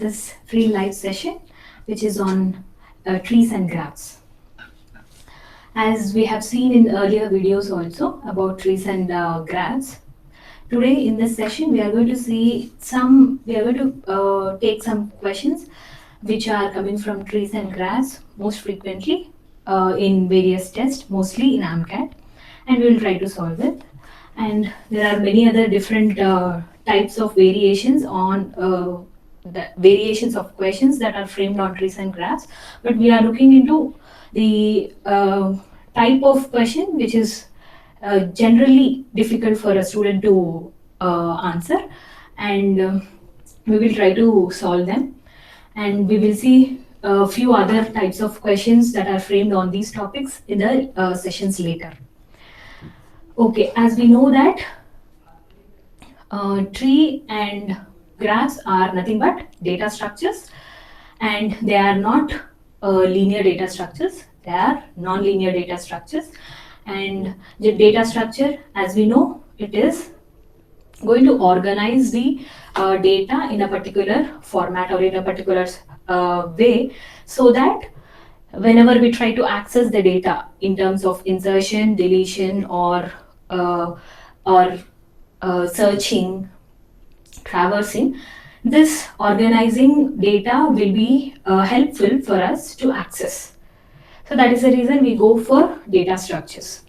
this free live session, which is on trees and grass. As we have seen in earlier videos also about trees and grass, today in this session we are going to take some questions which are coming from trees and grass most frequently in various tests, mostly in AMCAT, and we will try to solve it. And there are many other different types of variations on the variations of questions that are framed on trees and grass, but we are looking into the type of question which is generally difficult for a student to answer, and we will try to solve them, and we will see a few other types of questions that are framed on these topics in the sessions later. Okay, as we know that tree and graphs are nothing but data structures, and they are not linear data structures, they are non-linear data structures. And the data structure, as we know, it is going to organize the data in a particular format or in a particular way, so that whenever we try to access the data in terms of insertion, deletion, or searching, traversing, this organizing data will be helpful for us to access. So that is the reason we go for data structures.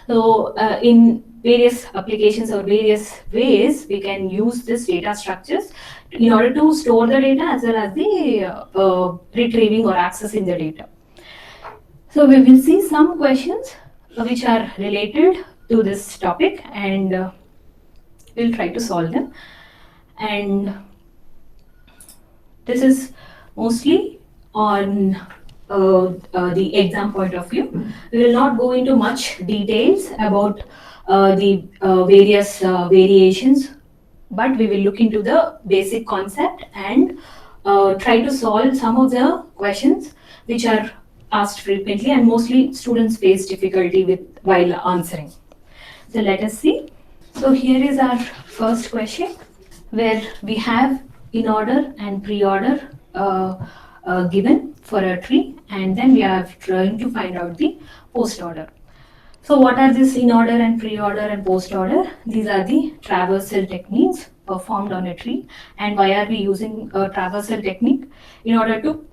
So in various applications or various ways, we can use this data structures in order to store the data as well as the retrieving or accessing the data. So we will see some questions which are related to this topic, and we'll try to solve them. And this is mostly on the exam point of view. We will not go into much details about the various variations, but we will look into the basic concept and try to solve some of the questions which are asked frequently and mostly students face difficulty with while answering. So let us see. So here is our first question, where we have in order and pre-order given for a tree, and then we are trying to find out the post order. So what are these in order and pre-order and post order? These are the traversal techniques performed on a tree. And why are we using a traversal technique? In order to,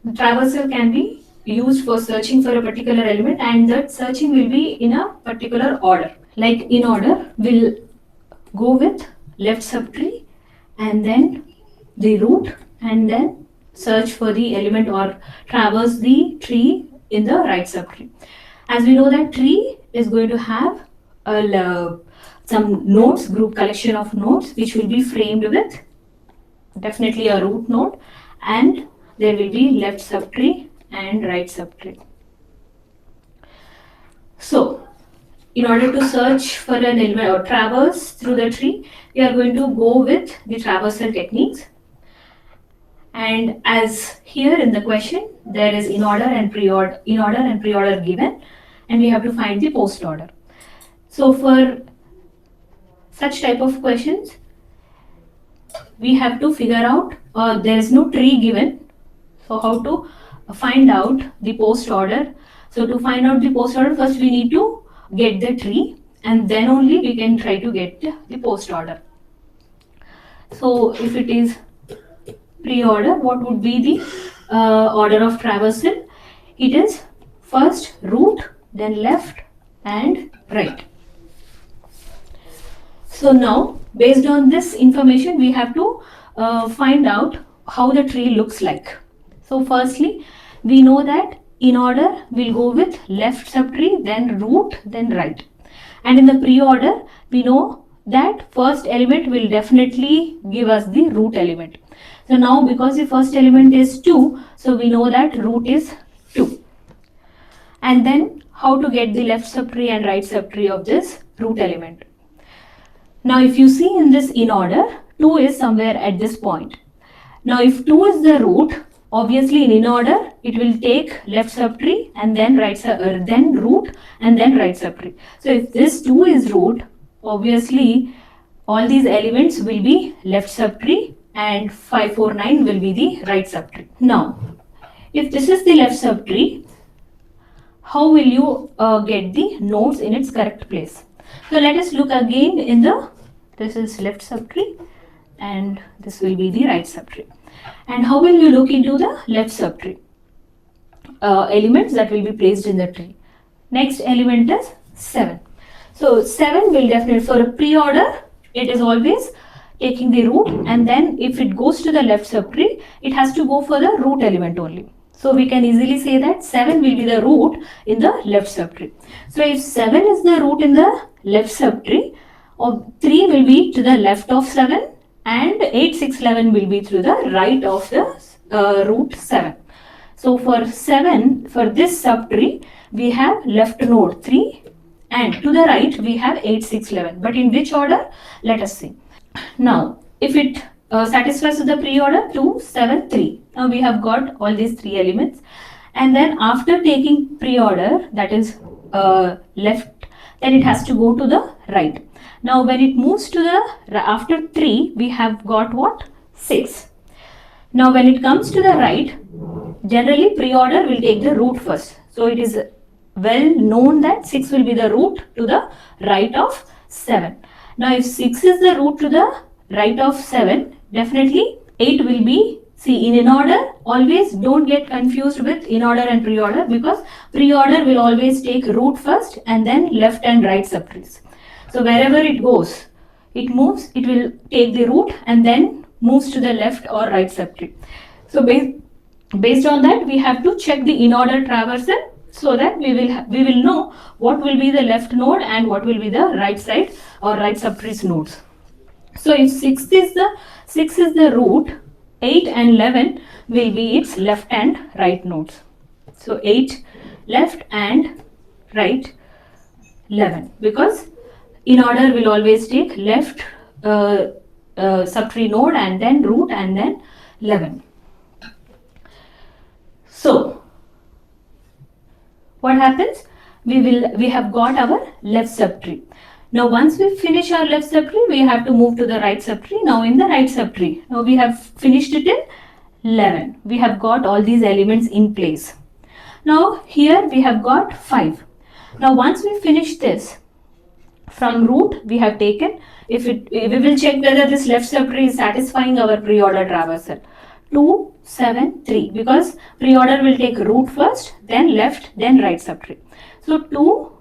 traversal can be used for searching for a particular element, and that searching will be in a particular order. Like in order, we'll go with left subtree and then the root, and then search for the element or traverse the tree in the right subtree. As we know that tree is going to have some nodes, group collection of nodes, which will be framed with definitely a root node, and there will be left subtree and right subtree. So in order to search for an element or traverse through the tree, we are going to go with the traversal techniques. And as here in the question, there is in order and pre-order given, and we have to find the post order. So for such type of questions, we have to figure out there is no tree given. So how to find out the post order? So to find out the post order, first we need to get the tree, and then only we can try to get the post order. So if it is pre-order, what would be the order of traversal? It is first root, then left and right. So now based on this information, we have to find out how the tree looks like. So firstly, we know that in order we'll go with left subtree, then root, then right. And in the pre-order, we know that first element will definitely give us the root element. So now because the first element is 2, so we know that root is 2. And then how to get the left subtree and right subtree of this root element. Now if you see in this in order, 2 is somewhere at this point. Now if 2 is the root, obviously in order it will take left subtree and then then root and then right subtree. So if this 2 is root, obviously all these elements will be left subtree and 5, 4, 9 will be the right subtree. Now, if this is the left subtree, how will you get the nodes in its correct place? So let us look again in the, this is left subtree and this will be the right subtree. And how will you look into the left subtree? Elements that will be placed in the tree. Next element is 7. So 7 will definitely, for a pre-order, it is always taking the root, and then if it goes to the left subtree, it has to go for the root element only. So we can easily say that 7 will be the root in the left subtree. So if 7 is the root in the left subtree, 3 will be to the left of 7 and 8, 6, 11 will be to the right of the root 7. So for 7, for this subtree, we have left node 3 and to the right we have 8, 6, 11. But in which order? Let us see. Now, if it satisfies the pre-order 2, 7, 3. Now we have got all these 3 elements, and then after taking pre-order, that is left, then it has to go to the right. Now when it moves to the, after 3, we have got what? 6. Now when it comes to the right, generally pre-order will take the root first. So it is well known that 6 will be the root to the right of 7. Now if 6 is the root to the right of 7, definitely 8 will be, see, in order, always don't get confused with in order and pre-order, because pre-order will always take root first and then left and right subtrees. So wherever it goes, it moves, it will take the root and then moves to the left or right subtree. So based on that, we have to check the in order traversal, so that we will know what will be the left node and what will be the right side or right subtrees nodes. So if 6 is the root, 8 and 11 will be its left and right nodes. So 8 left and right 11, because in order will always take left subtree node and then root and then 11. So what happens? We have got our left subtree. Now once we finish our left subtree, we have to move to the right subtree. Now in the right subtree, now we have finished it in 11. We have got all these elements in place. Now here we have got 5. Now once we finish this, from root we have taken, we will check whether this left subtree is satisfying our pre-order traversal. 2, 7, 3, because pre-order will take root first, then left, then right subtree. So 2,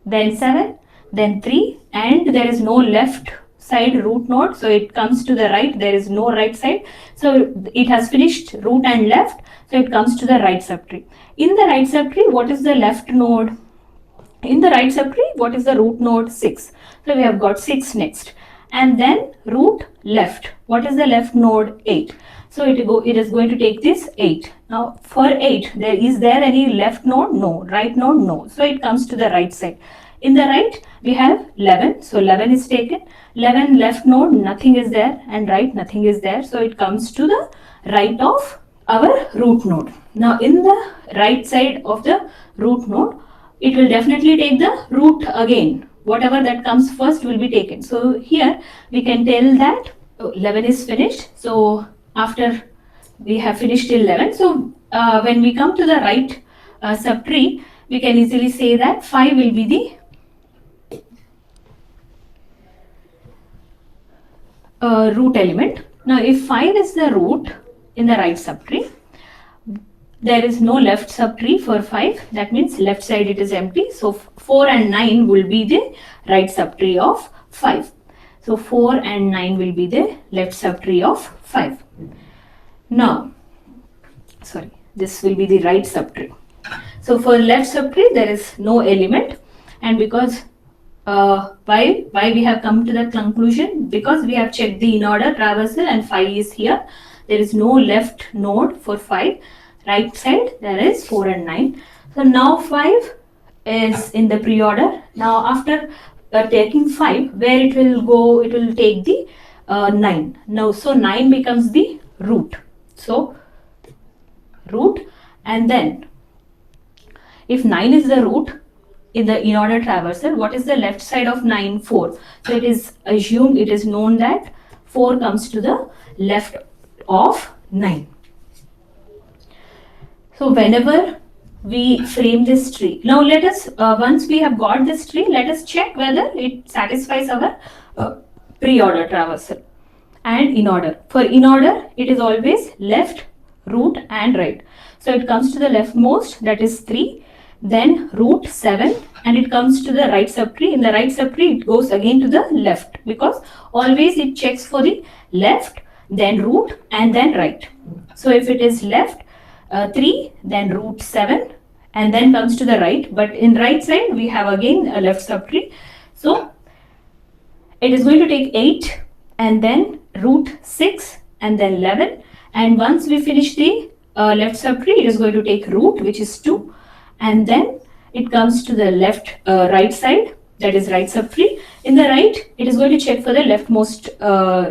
then 7, then 3, and there is no left side root node, so it comes to the right, there is no right side, so it has finished root and left, so it comes to the right subtree. In the right subtree, what is the left node? In the right subtree, what is the root node? 6. So we have got 6 next, and then root left. What is the left node? 8. So it is going to take this 8. Now for 8, is there any left node? No. Right node? No. So it comes to the right side. In the right, we have 11. So 11 is taken. 11 left node, nothing is there, and right, nothing is there. So it comes to the right of our root node. Now in the right side of the root node, it will definitely take the root again. Whatever that comes first will be taken. So here we can tell that 11 is finished. So after we have finished till 11, so when we come to the right subtree, we can easily say that 5 will be the root element. Now if 5 is the root in the right subtree, there is no left subtree for 5, that means left side it is empty. So 4 and 9 will be the right subtree of 5. So 4 and 9 will be the left subtree of 5. Now, this will be the right subtree. So for left subtree, there is no element, and because why we have come to that conclusion? Because we have checked the in order traversal and 5 is here. There is no left node for 5. Right side there is 4 and 9. So now 5 is in the pre-order. Now after taking 5, where it will go? It will take the 9. Now so 9 becomes the root. So root, and then if 9 is the root in the in order traversal, what is the left side of 9? 4. So it is assumed, it is known that 4 comes to the left of 9. So whenever we frame this tree, now let us, once we have got this tree, let us check whether it satisfies our pre-order traversal. And in order. For in order, it is always left, root and right. So it comes to the leftmost, that is 3, then root 7, and it comes to the right subtree. In the right subtree, it goes again to the left, because always it checks for the left, then root and then right. So if it is left 3, then root 7, and then comes to the right. But in right side, we have again a left subtree. So it is going to take 8 and then root 6 and then 11. And once we finish the left subtree, it is going to take root, which is 2, and then it comes to the left right side, that is right subtree. In the right, it is going to check for the leftmost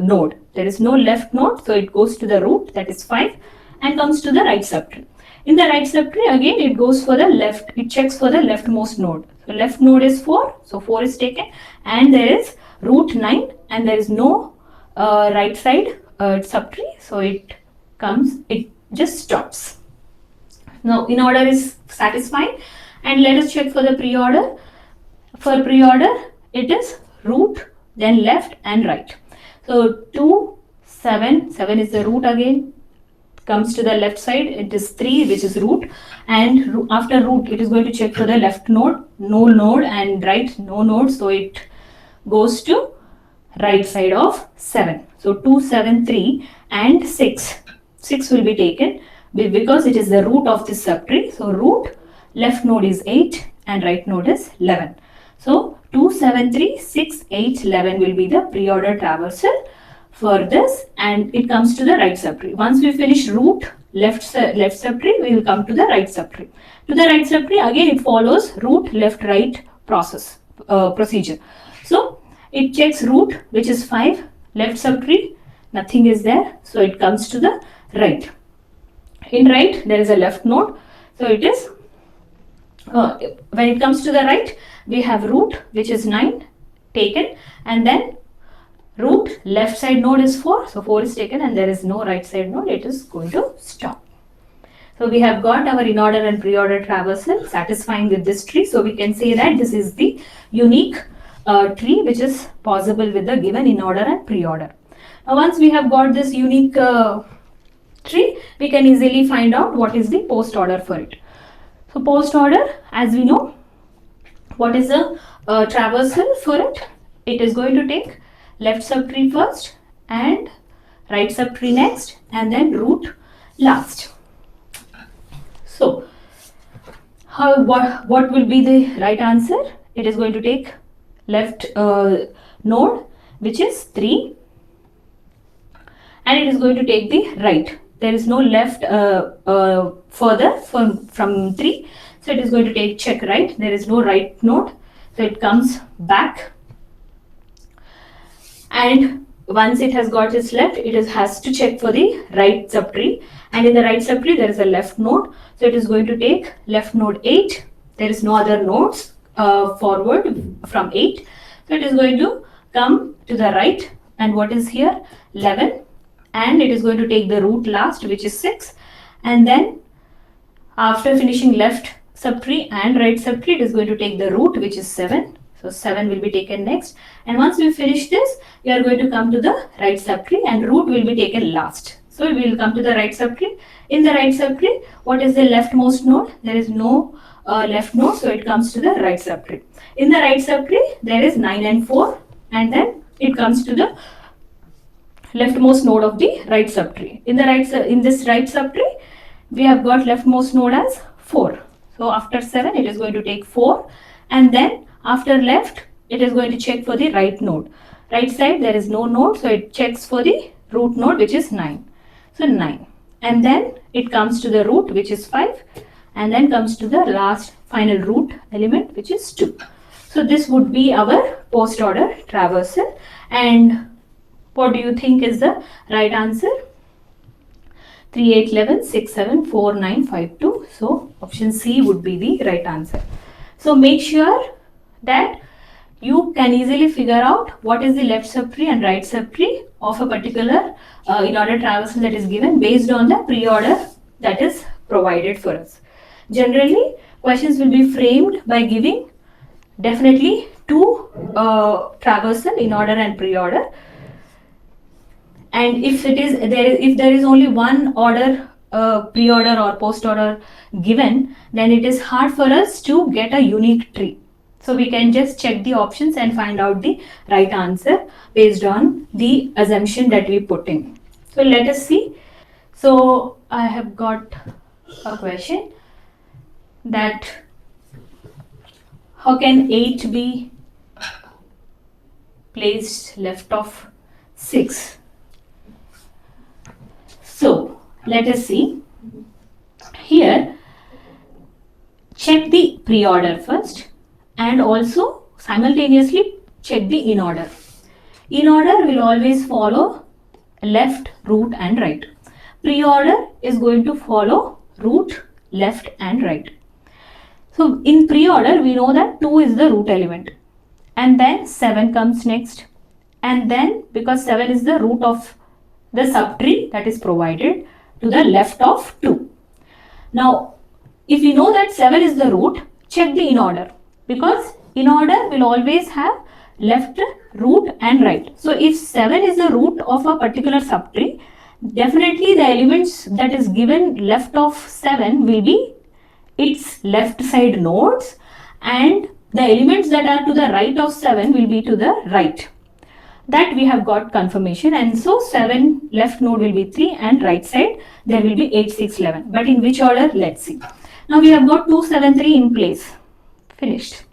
node. There is no left node, so it goes to the root, that is 5, and comes to the right subtree. In the right subtree, again it goes for the left, it checks for the leftmost node. So left node is 4, so 4 is taken, and there is root 9, and there is no right side subtree, so it just stops. Now in order is satisfying, and let us check for the pre-order. For pre-order, it is root, then left and right. So 2, 7 is the root again, comes to the left side, it is 3, which is root, and after root it is going to check for the left node, no node, and right, no node, so it goes to right side of 7. So 2, 7, 3 and 6 will be taken because it is the root of this subtree. So root, left node is 8 and right node is 11. So 2, 7, 3, 6, 8, 11 will be the pre-order traversal for this, and it comes to the right subtree. Once we finish root, left subtree, we will come to the right subtree. To the right subtree, again it follows root, left, right procedure. So it checks root, which is 5, left subtree, nothing is there, so it comes to the right. In right, there is a left node, so it is, when it comes to the right, we have root, which is 9, taken, and then root, left side node is 4, so 4 is taken, and there is no right side node, it is going to stop. So we have got our in order and pre-order traversal satisfying with this tree, so we can say that this is the unique tree which is possible with the given in order and pre-order. Now once we have got this unique tree, we can easily find out what is the post order for it. So post order, as we know, what is the traversal for it? It is going to take left subtree first and right subtree next, and then root last. So what will be the right answer? It is going to take left node, which is 3, and it is going to take the right. There is no left further from 3, so it is going to check right. There is no right node, so it comes back, and once it has got its left, it has to check for the right subtree, and in the right subtree there is a left node, so it is going to take left node 8. There is no other nodes forward from 8, so it is going to come to the right, and what is here, 11, and it is going to take the root last, which is 6, and then after finishing left subtree and right subtree, it is going to take the root, which is 7. So 7 will be taken next, and once we finish this, we are going to come to the right subtree, and root will be taken last. So we will come to the right subtree. In the right subtree, what is the leftmost node? There is no left node, so it comes to the right subtree. In the right subtree, there is 9 and 4, and then it comes to the leftmost node of the right subtree. In this right subtree, we have got leftmost node as 4. So after 7, it is going to take 4, and then after left, it is going to check for the right node. Right side, there is no node, so it checks for the root node, which is 9. So 9, and then it comes to the root, which is 5, and then comes to the last final root element, which is 2. So this would be our post order traversal. And what do you think is the right answer? 3, 8, 11, 6, 7, 4, 9, 5, 2. So option C would be the right answer. So make sure that you can easily figure out what is the left subtree and right subtree of a particular in-order traversal that is given based on the pre-order that is provided for us. Generally, questions will be framed by giving definitely two traversal, in-order and pre-order. And if there is only one order, pre-order or post-order given, then it is hard for us to get a unique tree. So we can just check the options and find out the right answer based on the assumption that we put in. So let us see. So I have got a question that how can 8 be placed left of 6? So let us see. Here, check the pre-order first and also simultaneously check the in-order. In-order will always follow left, root and right. Pre-order is going to follow root, left and right. So in pre-order, we know that 2 is the root element and then 7 comes next, and then because 7 is the root of the subtree that is provided to the left of 2. Now, if we know that 7 is the root, check the in-order, because in-order will always have left, root and right. So if 7 is the root of a particular subtree, definitely the elements that is given left of 7 will be its left side nodes, and the elements that are to the right of 7 will be to the right. That we have got confirmation, and so 7 left node will be 3 and right side there will be 8, 6, 11. But in which order? Let's see. Now we have got 2, 7, 3 in place. Finished.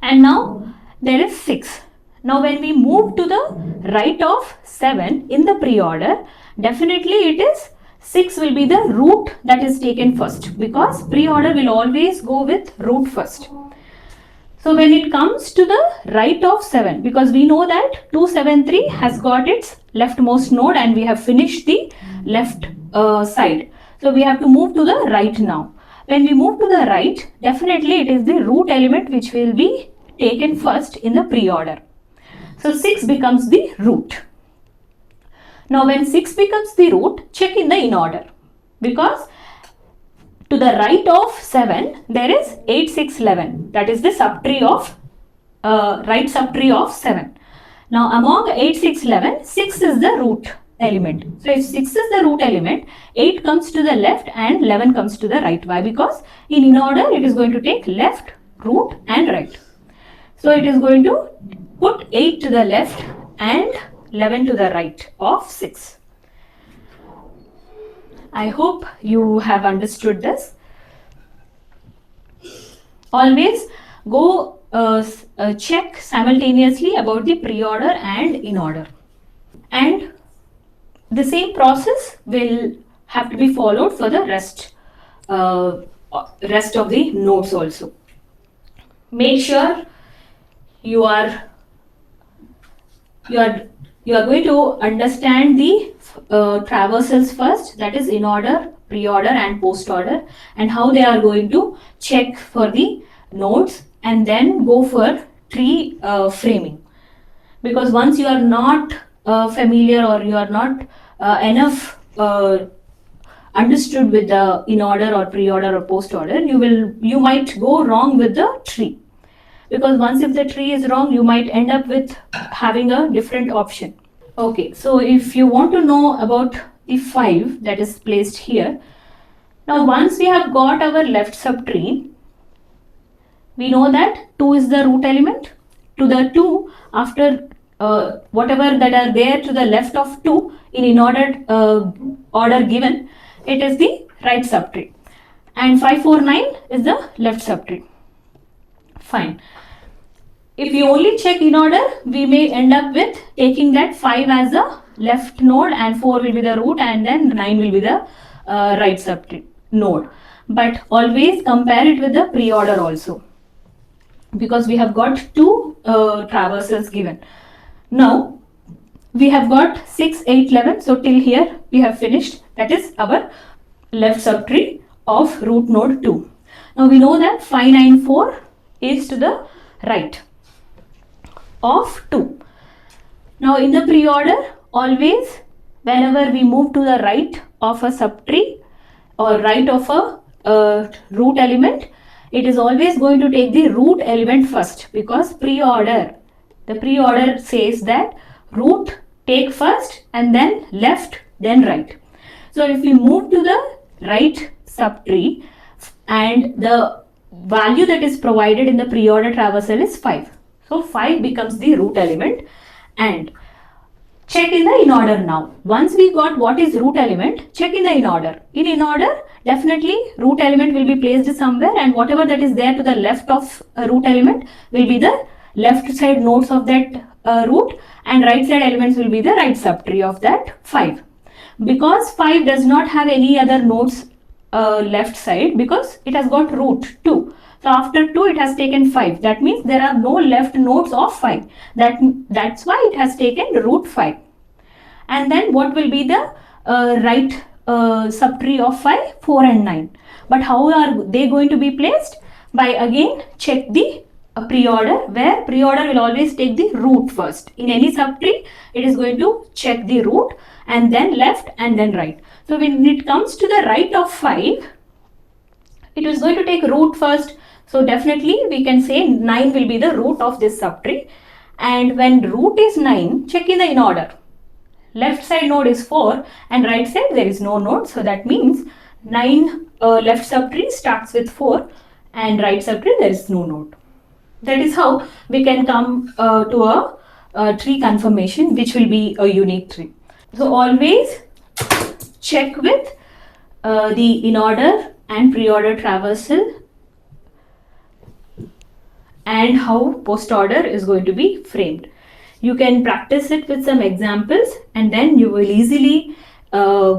And now there is 6. Now when we move to the right of 7 in the pre-order, definitely it is 6 will be the root that is taken first, because pre-order will always go with root first. So when it comes to the right of 7, because we know that 2, 7, 3 has got its leftmost node and we have finished the left side. So we have to move to the right now. When we move to the right, definitely it is the root element which will be taken first in the pre-order. So 6 becomes the root. Now when 6 becomes the root, check in the in-order, because to the right of 7 there is 8, 6, 11. That is the subtree of right subtree of 7. Now among 8, 6, 11, 6 is the root element. So if 6 is the root element, 8 comes to the left and 11 comes to the right. Why? Because in order it is going to take left, root and right. So it is going to put 8 to the left and 11 to the right of 6. I hope you have understood this. Always go check simultaneously about the pre-order and in-order. And the same process will have to be followed for the rest of the nodes also. Make sure you are going to understand the traversals first, that is in order, pre-order and post-order, and how they are going to check for the nodes, and then go for tree framing. Because once you are not familiar or you are not enough understood with the in-order or pre-order or post-order, you might go wrong with the tree. Because once if the tree is wrong, you might end up with having a different option. Okay, so if you want to know about the 5 that is placed here, now once we have got our left subtree, we know that 2 is the root element. To the 2, after whatever that are there to the left of 2 in order given, it is the right subtree. And 5, 4, 9 is the left subtree. Fine. If you only check in order, we may end up with taking that 5 as a left node and 4 will be the root and then 9 will be the right subtree node. But always compare it with the pre-order also, because we have got 2 traversals given. Now we have got 6, 8, 11. So till here we have finished. That is our left subtree of root node 2. Now we know that 5, 9, 4 is to the right of 2. Now in the pre-order, always whenever we move to the right of a subtree or right of a root element, it is always going to take the root element first, because the pre-order says that root take first and then left, then right. So if we move to the right subtree and the value that is provided in the pre-order traversal is 5. So 5 becomes the root element, and check in the in order now. Once we got what is root element, check in the in order. In order, definitely root element will be placed somewhere, and whatever that is there to the left of a root element will be the left side nodes of that root, and right side elements will be the right subtree of that 5. Because 5 does not have any other nodes left side, because it has got root 2. So after 2 it has taken 5. That means there are no left nodes of 5. That's why it has taken root 5. And then what will be the right subtree of 5? 4 and 9. But how are they going to be placed? By again check the pre-order, where pre-order will always take the root first. In any subtree, it is going to check the root and then left and then right. So when it comes to the right of 5, it is going to take root first. So definitely we can say 9 will be the root of this subtree. And when root is 9, check in the in order. Left side node is 4 and right side there is no node. So that means 9 left subtree starts with 4 and right subtree there is no node. That is how we can come to a tree conformation which will be a unique tree. So always check with the in order and pre-order traversal and how post order is going to be framed. You can practice it with some examples, and then you will easily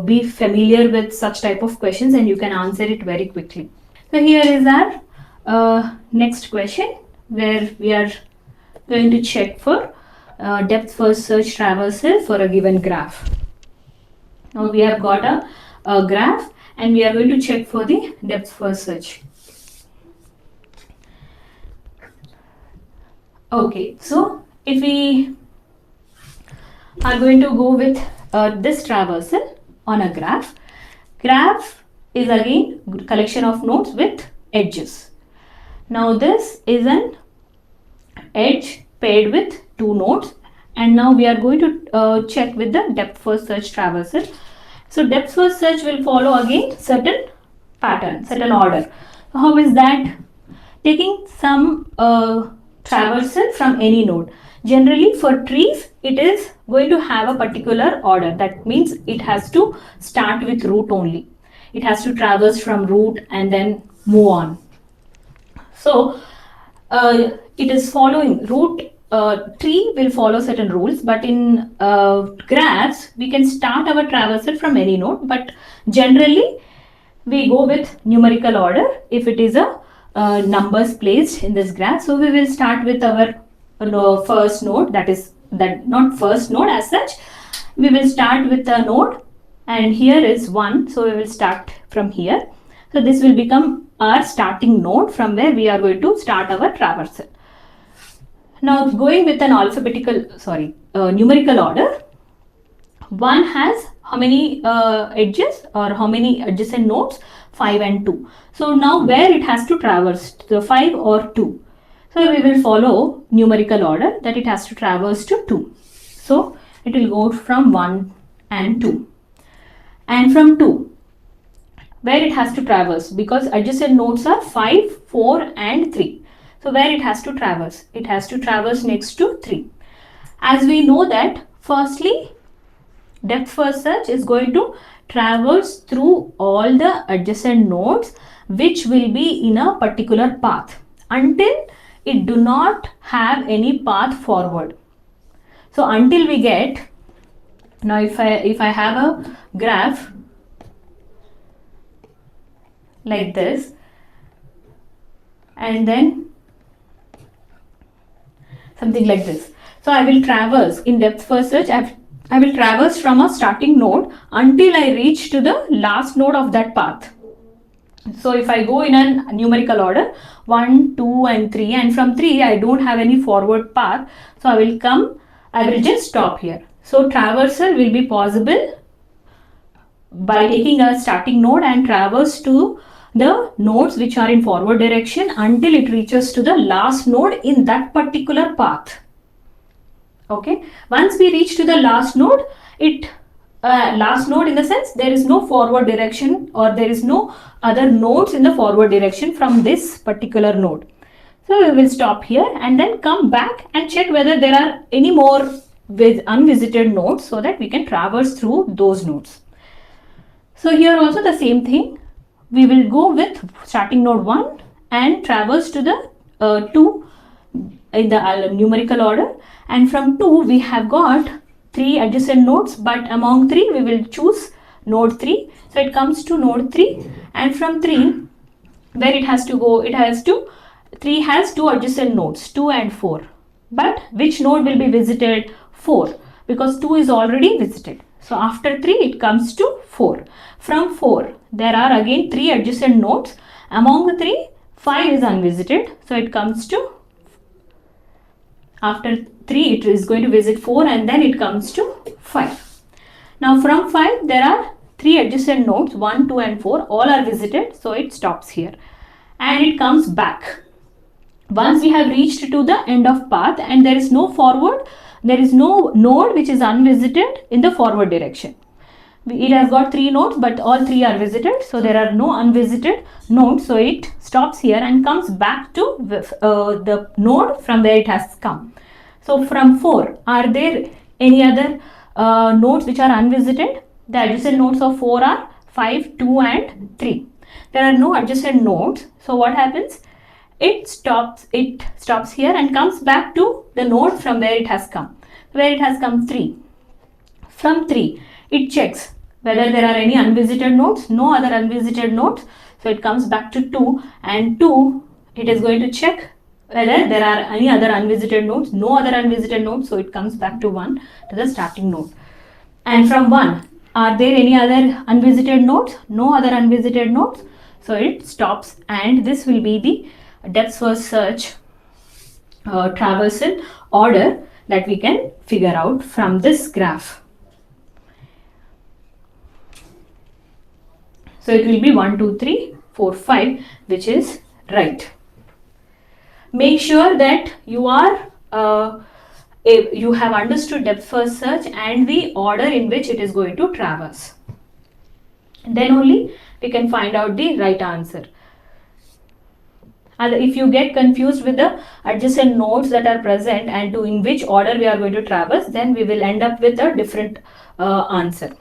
be familiar with such type of questions and you can answer it very quickly. So here is our next question, where we are going to check for depth first search traversal for a given graph. Now we have got a graph and we are going to check for the depth first search. Okay, so if we are going to go with this traversal on a graph, graph is again collection of nodes with edges. Now this is an edge paired with 2 nodes, and now we are going to check with the depth first search traversal. So depth first search will follow again certain pattern, certain order. So how is that? Taking some traversal from any node. Generally for trees, it is going to have a particular order. That means it has to start with root only. It has to traverse from root and then move on. So it is following root. Tree will follow certain rules, but in graphs we can start our traversal from any node, but generally we go with numerical order if it is a numbers placed in this graph. So we will start with our first node, that not first node as such. We will start with a node, and here is 1, so we will start from here. So this will become our starting node from where we are going to start our traversal. Now going with an numerical order, 1 has how many edges or how many adjacent nodes? 5 and 2. So now where it has to traverse, the 5 or 2. So we will follow numerical order, that it has to traverse to 2. So it will go from 1 and 2. And from 2, where it has to traverse, because adjacent nodes are 5, 4 and 3. So where it has to traverse? It has to traverse next to 3. As we know that, firstly, depth first search is going to traverse through all the adjacent nodes which will be in a particular path until it do not have any path forward. So until we get, now if I have a graph like this, and then something like this. So I will traverse in depth first search. I will traverse from a starting node until I reach to the last node of that path. So if I go in a numerical order 1, 2 and 3, and from 3 I don't have any forward path, so I will come I will just stop here. So traversal will be possible by taking a starting node and traverse to the nodes which are in forward direction until it reaches to the last node in that particular path. Okay, once we reach to the last node, last node in the sense there is no forward direction or there is no other nodes in the forward direction from this particular node. So we will stop here and then come back and check whether there are any more with unvisited nodes so that we can traverse through those nodes. So here also the same thing. We will go with starting node 1 and traverse to the 2 in the numerical order, and from 2 we have got 3 adjacent nodes, but among 3 we will choose node 3. So it comes to node 3, and from 3 where it has to go, 3 has 2 adjacent nodes, 2 and 4. But which node will be visited? 4, because 2 is already visited. So after 3 it comes to 4. From 4 there are again 3 adjacent nodes. Among the 3, 5 is unvisited. So it comes to, after 3 it is going to visit 4 and then it comes to 5. Now from 5 there are 3 adjacent nodes, 1, 2 and 4, all are visited. So it stops here and it comes back. Once we have reached to the end of path and there is no forward, there is no node which is unvisited in the forward direction. It has got 3 nodes, but all 3 are visited, so there are no unvisited nodes. So it stops here and comes back to the node from where it has come. So from 4, are there any other nodes which are unvisited? The adjacent nodes of 4 are 5, 2 and 3. There are no adjacent nodes. So what happens? It stops here and comes back to the node from where it has come. Where it has come, 3. From 3, it checks whether there are any unvisited nodes. No other unvisited nodes. So it comes back to 2, and 2, it is going to check whether there are any other unvisited nodes. No other unvisited nodes. So it comes back to 1, to the starting node. And from 1, are there any other unvisited nodes? No other unvisited nodes. So it stops, and this will be the depth first search traversal order that we can figure out from this graph. So it will be 1, 2, 3, 4, 5, which is right. Make sure that you have understood depth first search and the order in which it is going to traverse. Then only we can find out the right answer. If you get confused with the adjacent nodes that are present and in which order we are going to traverse, then we will end up with a different answer.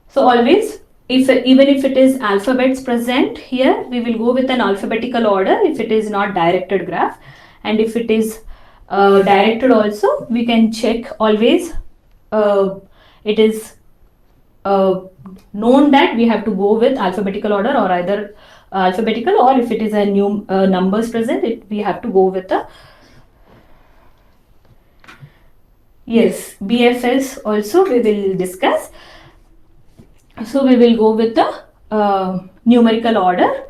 So always, even if it is alphabets present here, we will go with an alphabetical order if it is not directed graph, and if it is directed also, we can check always. It is known that we have to go with alphabetical order, or either alphabetical, or if it is a new numbers present, we have to go with the BFS also we will discuss. So we will go with the numerical order,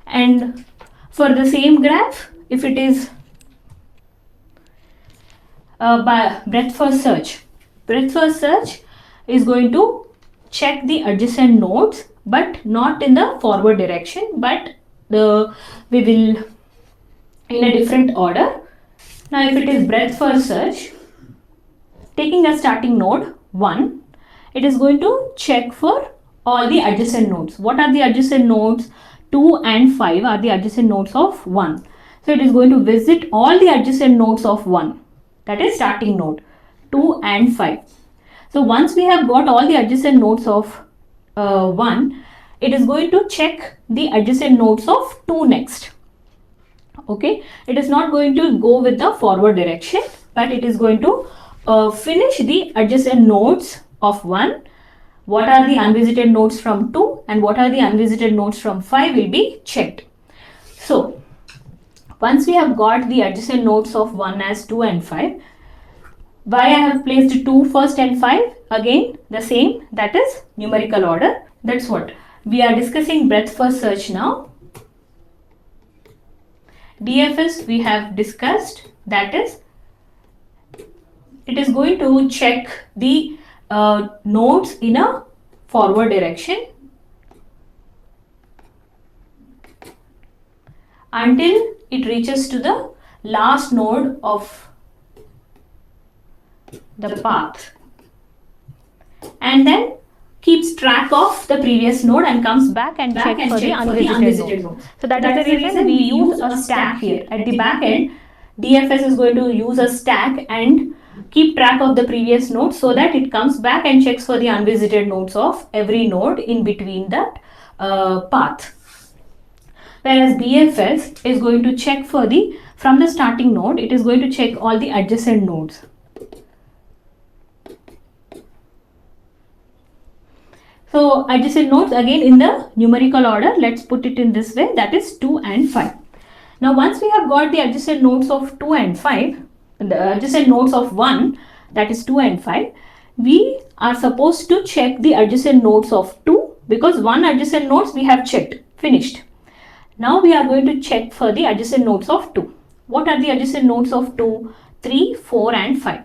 and for the same graph, if it is by breadth first search is going to check the adjacent nodes, but not in the forward direction, but we will in a different order. Now if it is breadth first search, taking a starting node 1, it is going to check for all the adjacent nodes. What are the adjacent nodes? 2 and 5 are the adjacent nodes of 1. So it is going to visit all the adjacent nodes of 1, that is starting node 2 and 5. So once we have got all the adjacent nodes of 1, it is going to check the adjacent nodes of 2 next. Okay, it is not going to go with the forward direction, but it is going to finish the adjacent nodes of 1. What are the unvisited nodes from 2 and what are the unvisited nodes from 5 will be checked. So once we have got the adjacent nodes of 1 as 2 and 5, why I have placed 2 first and 5? Again the same, that is numerical order. That's what we are discussing, breadth first search now. DFS we have discussed, that is it is going to check the nodes in a forward direction until it reaches to the last node of the path, and then keeps track of the previous node and comes back and checks for the unvisited nodes. So that is the reason we use a stack here. At the back end, DFS is going to use a stack and keep track of the previous node so that it comes back and checks for the unvisited nodes of every node in between that path. Whereas BFS is going to check for the, from the starting node, it is going to check all the adjacent nodes. So adjacent nodes again in the numerical order, let's put it in this way, that is 2 and 5. Now once we have got the adjacent nodes of 2 and 5, the adjacent nodes of 1, that is 2 and 5, we are supposed to check the adjacent nodes of 2 because one adjacent nodes we have checked, finished. Now we are going to check for the adjacent nodes of 2. What are the adjacent nodes of 2? 3, 4 and 5.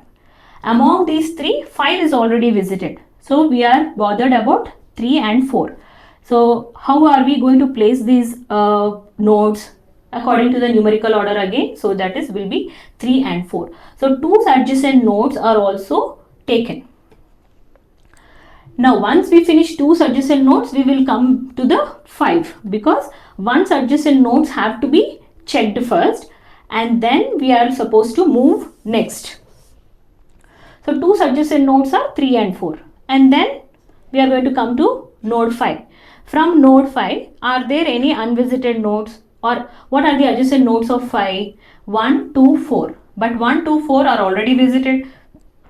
Among these 3, 5 is already visited. So we are bothered about 3 and 4. So how are we going to place these nodes according to the numerical order again? So that is will be 3 and 4. So 2's adjacent nodes are also taken. Now once we finish 2's adjacent nodes, we will come to the 5 because 1's adjacent nodes have to be checked first and then we are supposed to move next. So 2's adjacent nodes are 3 and 4. And then we are going to come to node 5. From node 5, are there any unvisited nodes, or what are the adjacent nodes of 5? 1, 2, 4. But 1, 2, 4 are already visited.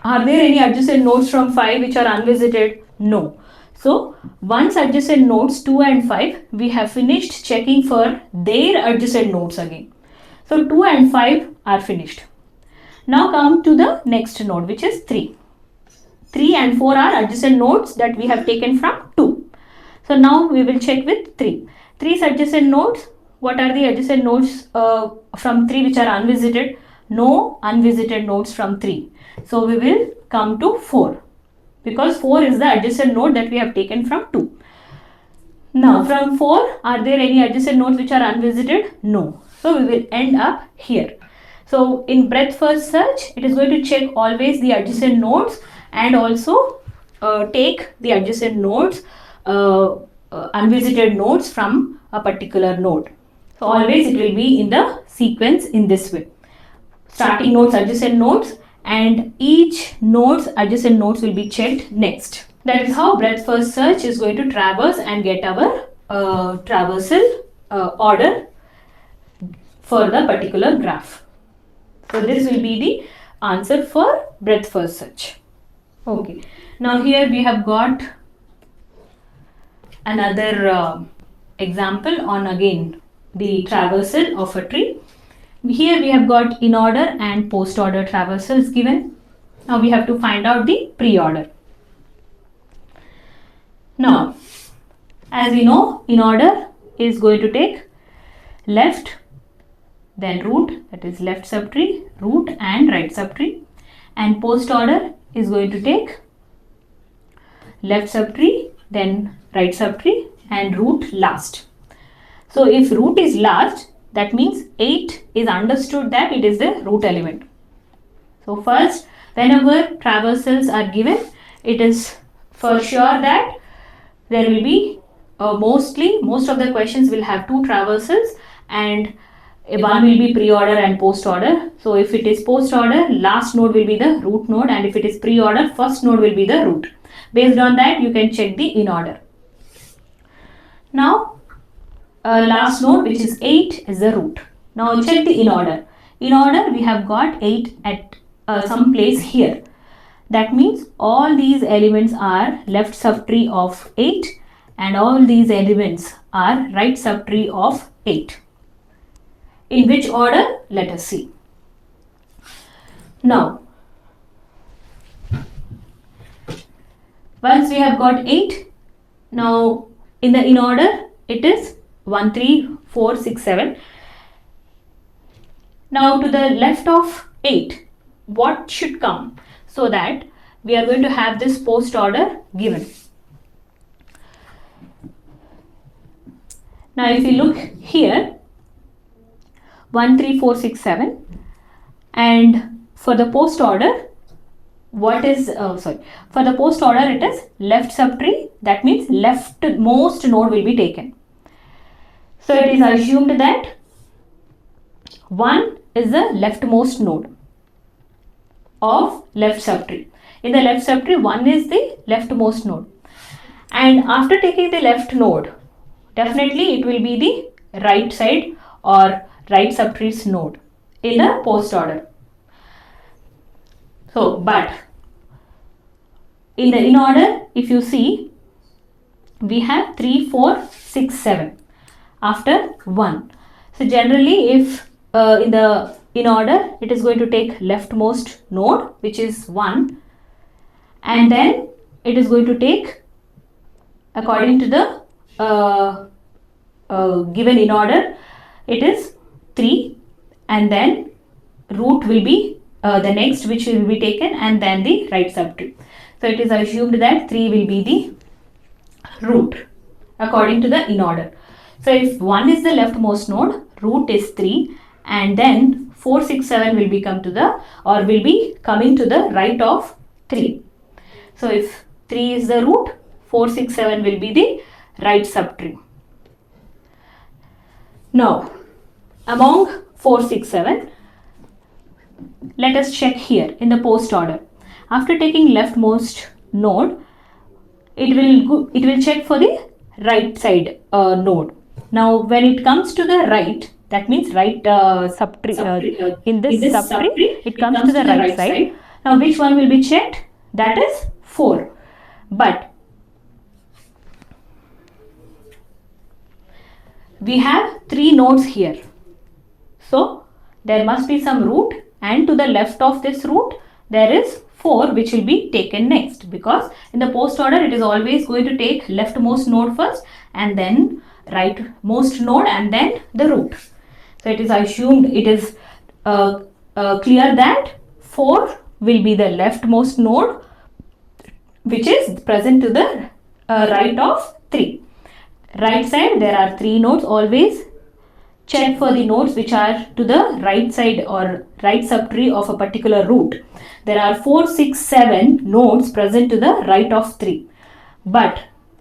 Are there any adjacent nodes from 5 which are unvisited? No. So 1's adjacent nodes 2 and 5, we have finished checking for their adjacent nodes again. So 2 and 5 are finished. Now come to the next node, which is 3. 3 and 4 are adjacent nodes that we have taken from 2. So now we will check with 3. 3's adjacent nodes, what are the adjacent nodes from 3 which are unvisited? No unvisited nodes from 3. So we will come to 4 because 4 is the adjacent node that we have taken from 2. Now from 4, are there any adjacent nodes which are unvisited? No. So we will end up here. So in breadth first search, it is going to check always the adjacent nodes and also take the adjacent nodes, unvisited nodes from a particular node. So always it will be in the sequence in this way. Starting nodes, adjacent nodes, and each node's adjacent nodes will be checked next. That is how breadth first search is going to traverse and get our traversal order for the particular graph. So this will be the answer for breadth first search. Okay, now here we have got another example on again the traversal of a tree. Here we have got in order and post order traversals given. Now we have to find out the pre-order. Now, as we know, in order is going to take left, then root, that is left subtree, root and right subtree, and post order is going to take left subtree, then right subtree and root last. So if root is last, that means 8 is understood that it is the root element. So first, whenever traversals are given, it is for sure that there will be most of the questions will have 2 traversals and one will be pre-order and post-order. So if it is post-order, last node will be the root node, and if it is pre-order, first node will be the root. Based on that, you can check the in-order. Now, last node, which is 8, is the root. Now check the in-order. In-order, we have got 8 at some place here. That means all these elements are left subtree of 8 and all these elements are right subtree of 8. In which order? Let us see. Now, once we have got 8, now in the in order it is 1, 3, 4, 6, 7. Now to the left of 8, what should come? so that we are going to have this post order given. Now if you look here, 1, 3, 4, 6, 7, and for the post order, for the post order it is left subtree, that means leftmost node will be taken. So it is assumed that 1 is the leftmost node of left subtree. In the left subtree, 1 is the leftmost node. And after taking the left node, definitely it will be the right side or right subtree's node in the post order. So, but in the in order, if you see, we have 3, 4, 6, 7 after 1. So generally, if in order, it is going to take leftmost node, which is 1, and then it is going to take, according to the given in order, it is 3, and then root will be the next which will be taken, and then the right subtree. So it is assumed that 3 will be the root according to the in order. So if 1 is the leftmost node, root is 3, and then 4, 6, 7 will be coming to the right of 3. So if 3 is the root, 4, 6, 7 will be the right subtree. Now among 4, 6, 7, let us check here in the post order. After taking leftmost node, it will check for the right side node. Now when it comes to the right, that means right subtree, in this subtree it comes to the right side. Now which one will be checked? That is 4. But we have 3 nodes here, so there must be some root, and to the left of this root there is 4 which will be taken next, because in the post order it is always going to take leftmost node first and then rightmost node and then the root. So it is assumed, it is clear that 4 will be the leftmost node which is present to the right of 3. Right side there are 3 nodes. Always check for the nodes which are to the right side or right subtree of a particular root. There are 4, 6, 7 nodes present to the right of 3. But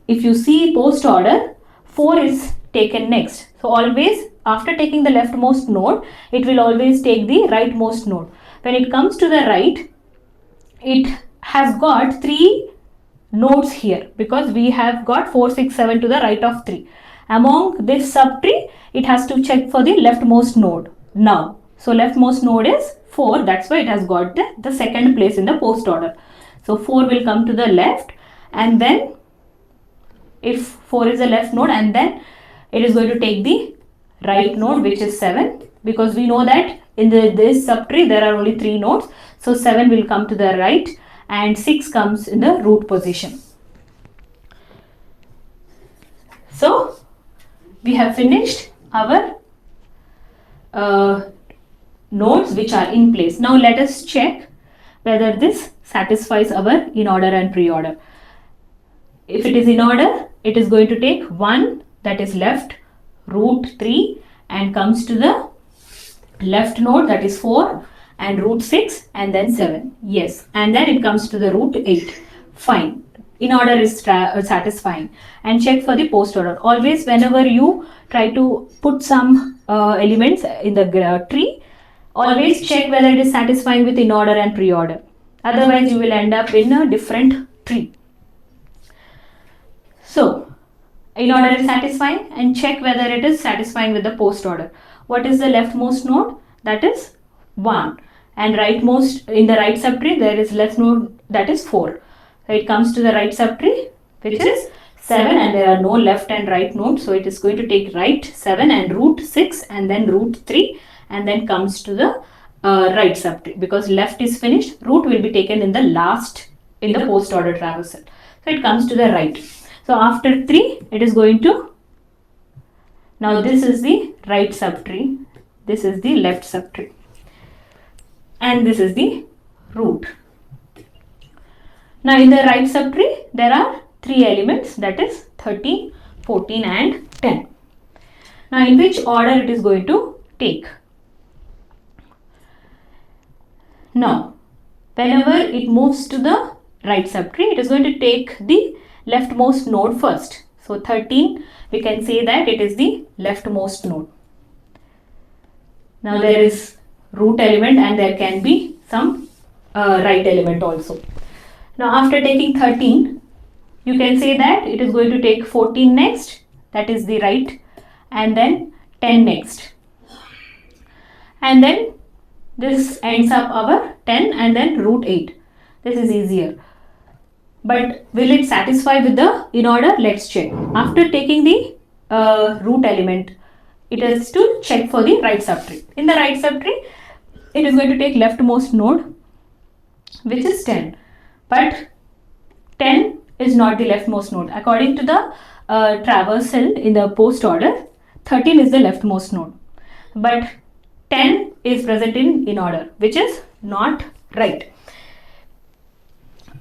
if you see post order, 4 is taken next. So always after taking the leftmost node, it will always take the rightmost node. When it comes to the right, it has got 3 nodes here, because we have got 4, 6, 7 to the right of 3. Among this subtree, it has to check for the leftmost node now. So leftmost node is 4, that's why it has got the second place in the post order. So 4 will come to the left, and then if 4 is the left node, and then it is going to take the right node which is 7, because we know that in this subtree there are only 3 nodes. So 7 will come to the right and 6 comes in the root position. So we have finished our nodes which are in place. Now let us check whether this satisfies our in order and pre-order. If it is in order, it is going to take 1, that is left, root 3, and comes to the left node, that is 4, and root 6, and then 7. Yes, and then it comes to the root 8. Fine. In order is satisfying. And check for the post order. Always whenever you try to put some elements in the tree, always check whether it is satisfying with in order and pre-order. Otherwise you will end up in a different tree. So in order is satisfying, and check whether it is satisfying with the post order. What is the leftmost node? That is 1. And rightmost, in the right subtree there is left node, that is 4. So it comes to the right subtree which is 7, and there are no left and right nodes. So it is going to take right 7 and root 6 and then root 3, and then comes to the right subtree, because left is finished. Root will be taken in the last in the post order traversal. So it comes to the right. So after 3 it is going to, now this is the right subtree, this is the left subtree, and this is the root. Now in the right subtree there are 3 elements, that is 13, 14 and 10. Now in which order it is going to take? Now whenever it moves to the right subtree, it is going to take the leftmost node first. So 13, we can say that it is the leftmost node. Now there is root element and there can be some right element also. Now after taking 13, you can say that it is going to take 14 next, that is the right, and then 10 next. And then this ends up our 10 and then root 8. This is easier. But will it satisfy with the in order? Let's check. After taking the root element, it is to check for the right subtree. In the right subtree, it is going to take leftmost node, which is 10. But 10 is not the leftmost node. According to the traversal in the post order, 13 is the leftmost node. But 10 is present in order, which is not right.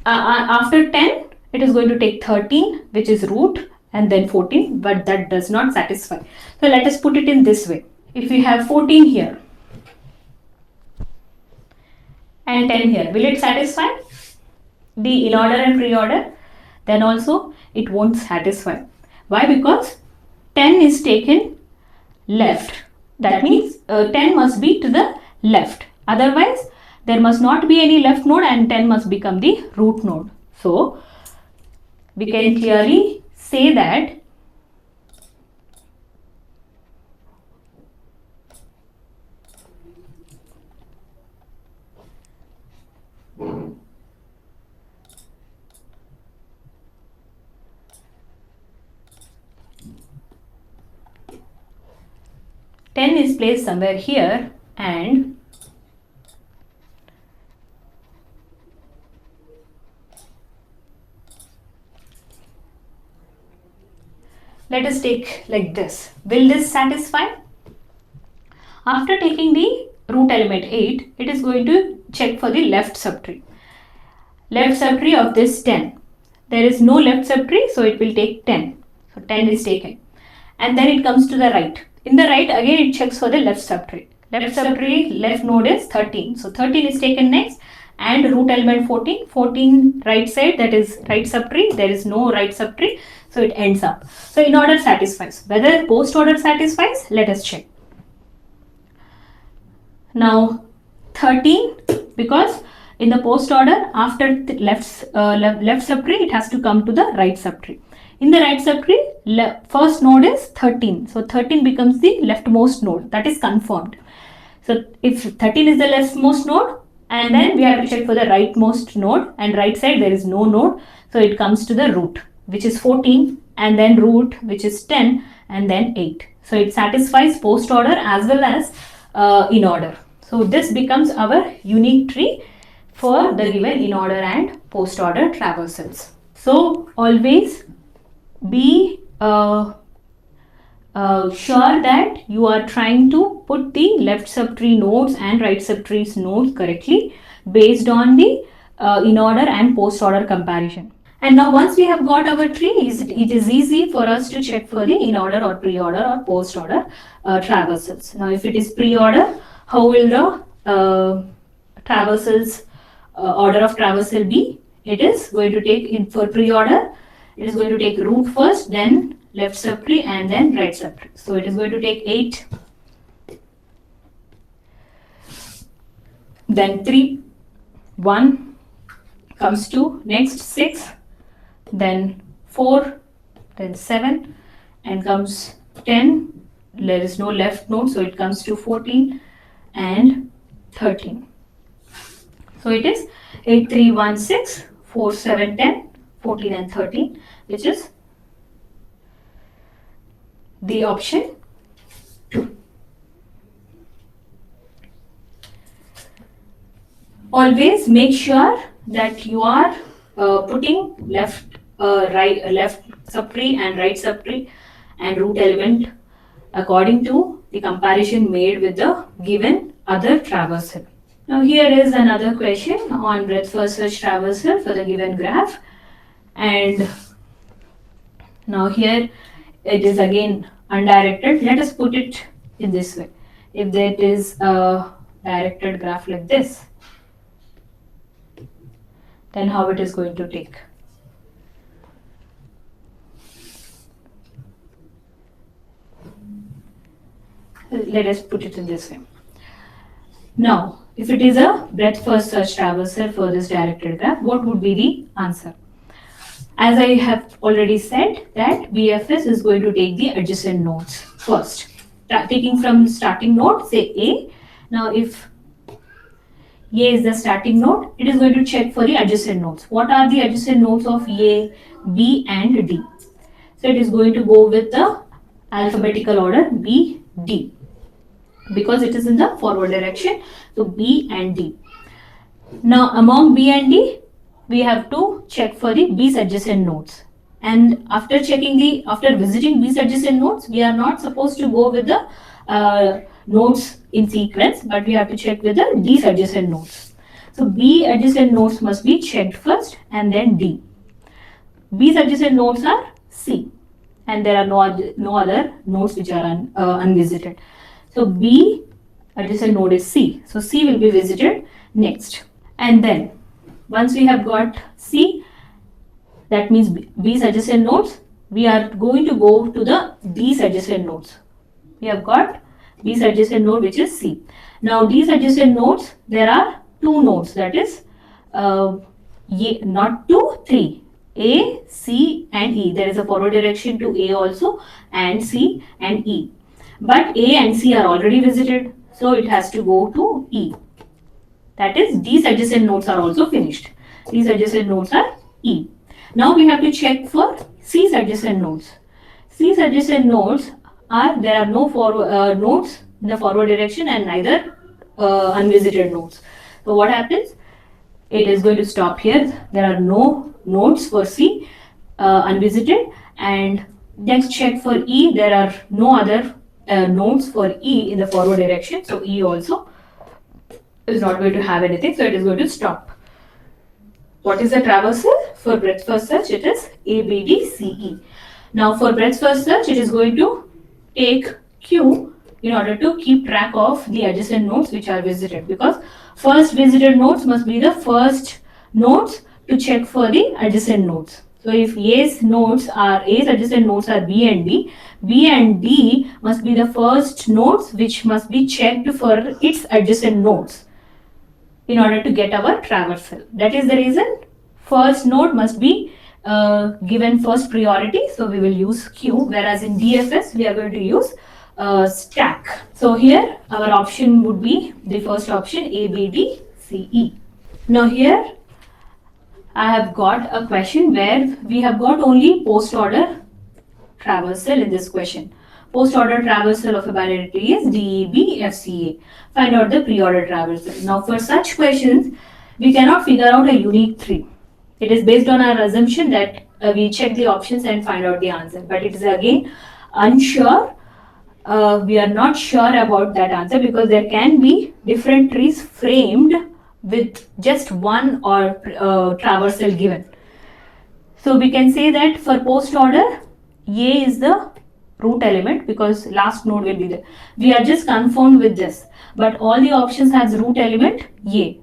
After 10, it is going to take 13, which is root, and then 14, but that does not satisfy. So let us put it in this way. If we have 14 here and 10 here, will it satisfy the in order and pre-order? Then also it won't satisfy. Why? Because 10 is taken left. That means 10 must be to the left. Otherwise, there must not be any left node and 10 must become the root node. So, we can clearly say that ten is placed somewhere here and let us take like this. Will this satisfy? After taking the root element 8, it is going to check for the left subtree. Left subtree of this 10. There is no left subtree, so it will take 10. So 10 is taken. And then it comes to the right. In the right, again it checks for the left subtree. Left subtree, left node is 13. So 13 is taken next and root element 14. 14 right side, that is right subtree. There is no right subtree. So it ends up. So in order satisfies. Whether post order satisfies, let us check. Now 13, because in the post order after the left subtree, it has to come to the right subtree. In the right subtree, first node is 13. So 13 becomes the leftmost node. That is confirmed. So if 13 is the leftmost node, and then we have to check for the rightmost node, and right side there is no node. So it comes to the root, which is 14, and then root, which is 10, and then 8. So it satisfies post order as well as in order. So this becomes our unique tree for the given in order and post order traversals. So always be sure that you are trying to put the left subtree nodes and right subtree nodes correctly based on the in order and post order comparison. And now once we have got our tree, it is easy for us to check for the in order or pre-order or post order traversals. Now if it is pre-order, how will the traversals order of traversal be? It is going to take, for pre-order, it is going to take root first, then left subtree and then right subtree. So it is going to take 8, then 3, 1 comes 2, next 6, then 4, then 7, and comes 10. There is no left node, so it comes to 14 and 13. So it is 8, 3, 1, 6, 4, 7, 10, 14 and 13, which is the option 2. Always make sure that you are putting left subtree and right subtree and root element according to the comparison made with the given other traversal. Now here is another question on breadth first search traversal for the given graph, and now here it is again undirected. Let us put it in this way. If that is a directed graph like this, then how it is going to take? Let us put it in this way. Now, if it is a breadth first search traversal for this directed graph, what would be the answer? As I have already said, that BFS is going to take the adjacent nodes first. Taking from starting node, say A. Now, if A is the starting node, it is going to check for the adjacent nodes. What are the adjacent nodes of A, B, and D? So, it is going to go with the alphabetical order B, D, because it is in the forward direction. So, B and D. Now, among B and D, we have to check for the B's adjacent nodes. And after visiting B's adjacent nodes, we are not supposed to go with the nodes in sequence, but we have to check with the D's adjacent nodes. So B adjacent nodes must be checked first and then D. B's adjacent nodes are C, and there are no other nodes which are unvisited. So B adjacent node is C. So C will be visited next. And then once we have got C, that means B's adjacent nodes, we are going to go to the D's adjacent nodes. We have got B's adjacent node, which is C. Now D's adjacent nodes, there are two nodes, that is not two, three. A, C and E. There is a forward direction to A also, and C and E. But A and C are already visited, so it has to go to E. That is, these adjacent nodes are also finished. These adjacent nodes are E. Now we have to check for C's adjacent nodes. C's adjacent nodes are, there are no nodes in the forward direction and neither unvisited nodes. So what happens? It is going to stop here. There are no nodes for C unvisited, and next check for E. There are no other nodes for E in the forward direction. So E also is not going to have anything, so it is going to stop. What is the traversal? For breadth first search, it is A, B, D, C, E. Now for breadth first search, it is going to take Q in order to keep track of the adjacent nodes which are visited, because first visited nodes must be the first nodes to check for the adjacent nodes. So if A's adjacent nodes are B and D, B and D must be the first nodes which must be checked for its adjacent nodes in order to get our traversal. That is the reason first node must be given first priority. So we will use Q, whereas in DFS we are going to use stack. So here our option would be the first option, A, B, D, C, E. Now here I have got a question where we have got only post order traversal in this question. Post order traversal of a binary tree is DEB FCA. Find out the pre-order traversal. Now for such questions, we cannot figure out a unique tree. It is based on our assumption that we check the options and find out the answer. But it is again unsure. We are not sure about that answer because there can be different trees framed with just one or traversal given. So we can say that for post order, A is the root element because last node will be there. We are just confirmed with this, but all the options has root element A.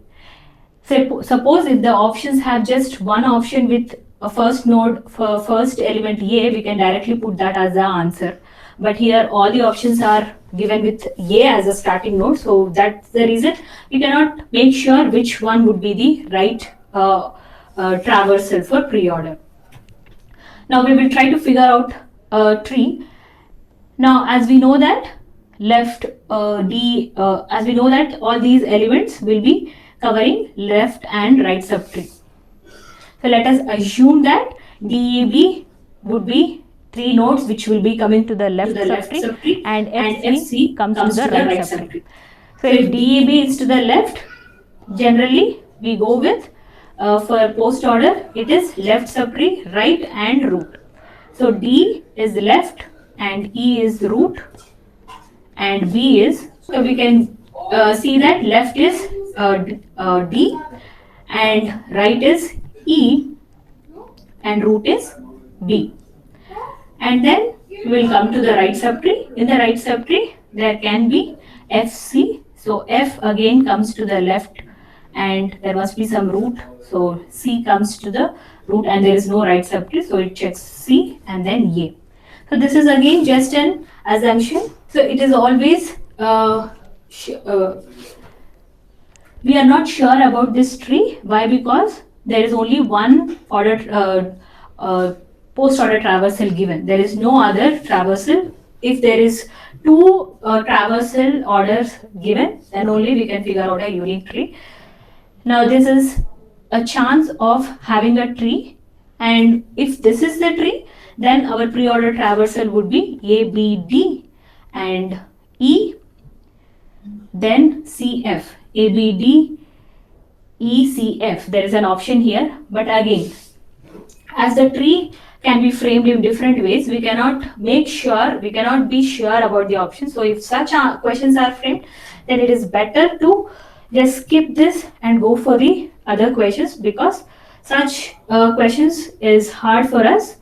Suppose if the options have just one option with a first node for first element A, we can directly put that as the answer. But here all the options are given with A as a starting node, so that's the reason we cannot make sure which one would be the right traversal for pre-order. Now we will try to figure out a tree. Now as we know that as we know that all these elements will be covering left and right subtree. So let us assume that DEB would be 3 nodes which will be coming to the left subtree and FC comes to the right subtree. So if DEB is to the left, generally we go with for post order it is left subtree, right and root. So D is left and E is root and B is, so we can see that left is D, and right is E, and root is B. And then we will come to the right subtree. In the right subtree, there can be FC. So F again comes to the left, and there must be some root. So C comes to the root, and there is no right subtree. So it checks C and then A. So this is again just an assumption. So it is always we are not sure about this tree. Why? Because there is only one order post order traversal given. There is no other traversal. If there is two traversal orders given, then only we can figure out a unique tree. Now this is a chance of having a tree, and if this is the tree, then our pre-order traversal would be A, B, D and E, then CF. A, B, D, E, C, F. There is an option here, but again, as the tree can be framed in different ways, we cannot be sure about the options. So if such questions are framed, then it is better to just skip this and go for the other questions, because such questions is hard for us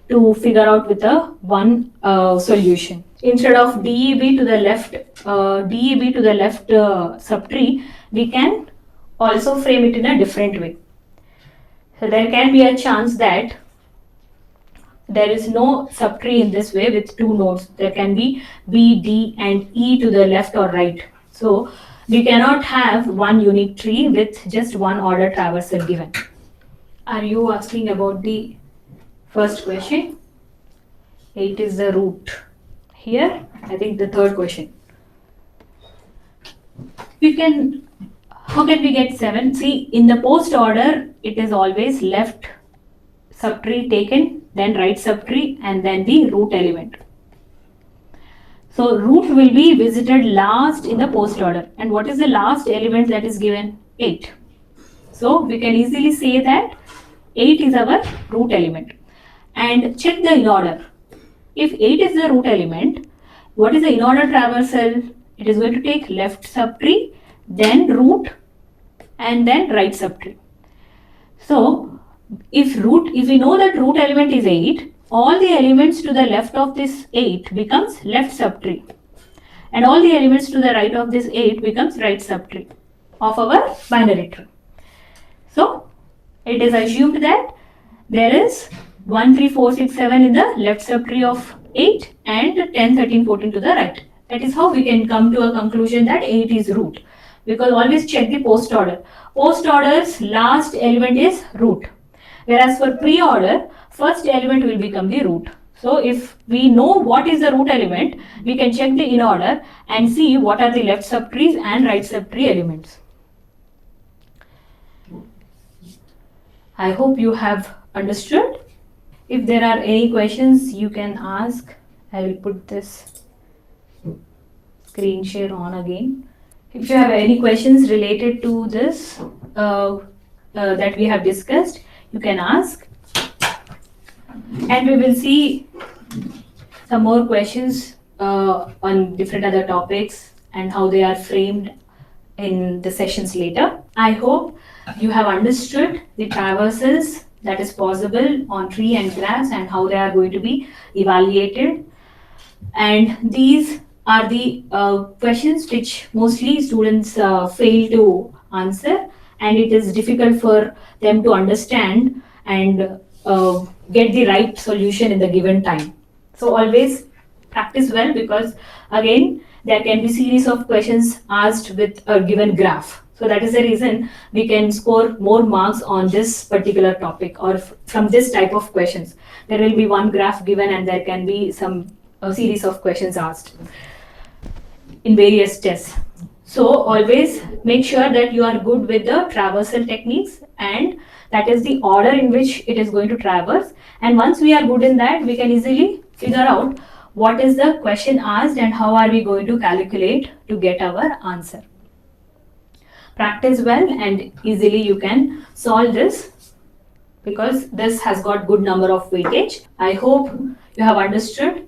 to figure out with a one solution. Instead of DEB to the left subtree, we can also frame it in a different way. So there can be a chance that there is no subtree in this way with two nodes. There can be B, D and E to the left or right. So we cannot have one unique tree with just one order traversal given. Are you asking about the first question? 8 is the root. Here, I think the third question. How can we get 7? See, in the post order, it is always left subtree taken, then right subtree, and then the root element. So root will be visited last in the post order. And what is the last element that is given? 8. So we can easily say that 8 is our root element. And check the in order. If 8 is the root element, what is the in order traversal? It is going to take left subtree, then root, and then right subtree. So if we know that root element is 8, all the elements to the left of this 8 becomes left subtree, and all the elements to the right of this 8 becomes right subtree of our binary tree. So it is assumed that there is 1, 3, 4, 6, 7 in the left subtree of 8 and 10, 13, 14 to the right. That is how we can come to a conclusion that 8 is root, because always check the post order. Post order's last element is root, whereas for pre-order, first element will become the root. So if we know what is the root element, we can check the in order and see what are the left subtrees and right subtree elements. I hope you have understood. If there are any questions, you can ask. I will put this screen share on again. If you have any questions related to this that we have discussed, you can ask. And we will see some more questions on different other topics and how they are framed in the sessions later. I hope you have understood the traversals that is possible on tree and grass and how they are going to be evaluated. And these are the questions which mostly students fail to answer, and it is difficult for them to understand and get the right solution in the given time. So always practice well, because again there can be series of questions asked with a given graph. So that is the reason we can score more marks on this particular topic or from this type of questions. There will be one graph given and there can be some series of questions asked in various tests. So always make sure that you are good with the traversal techniques, and that is the order in which it is going to traverse. And once we are good in that, we can easily figure out what is the question asked and how are we going to calculate to get our answer. Practice well and easily you can solve this, because this has got good number of weightage. I hope you have understood,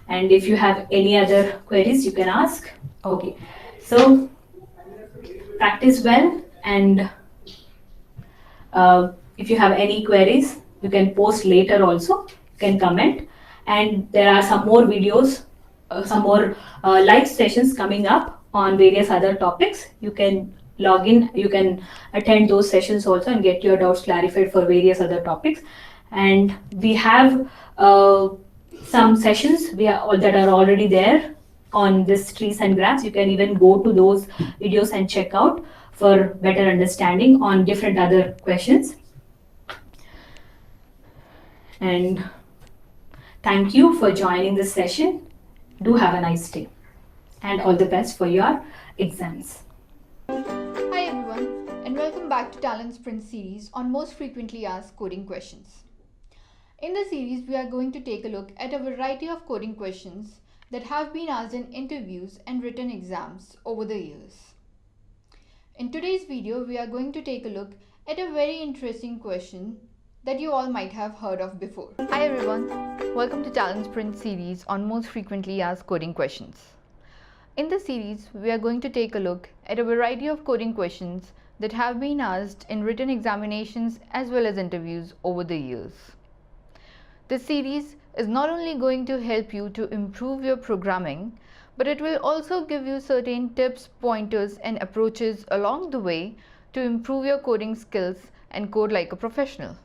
and if you have any other queries you can ask. Okay, so practice well, and if you have any queries, you can post later also, you can comment. And there are some more videos, some more live sessions coming up on various other topics. You can log in, you can attend those sessions also and get your doubts clarified for various other topics. And we have some sessions that are already there on this trees and grass. You can even go to those videos and check out for better understanding on different other questions. And thank you for joining this session. Do have a nice day and all the best for your exams. Hi everyone, and welcome back to Talent Sprint series on most frequently asked coding questions. In the series, we are going to take a look at a variety of coding questions that have been asked in interviews and written exams over the years. In today's video, we are going to take a look at a very interesting question that you all might have heard of before. Hi everyone, welcome to Talent Sprint series on most frequently asked coding questions. In this series, we are going to take a look at a variety of coding questions that have been asked in written examinations as well as interviews over the years. This series is not only going to help you to improve your programming, but it will also give you certain tips, pointers, and approaches along the way to improve your coding skills and code like a professional.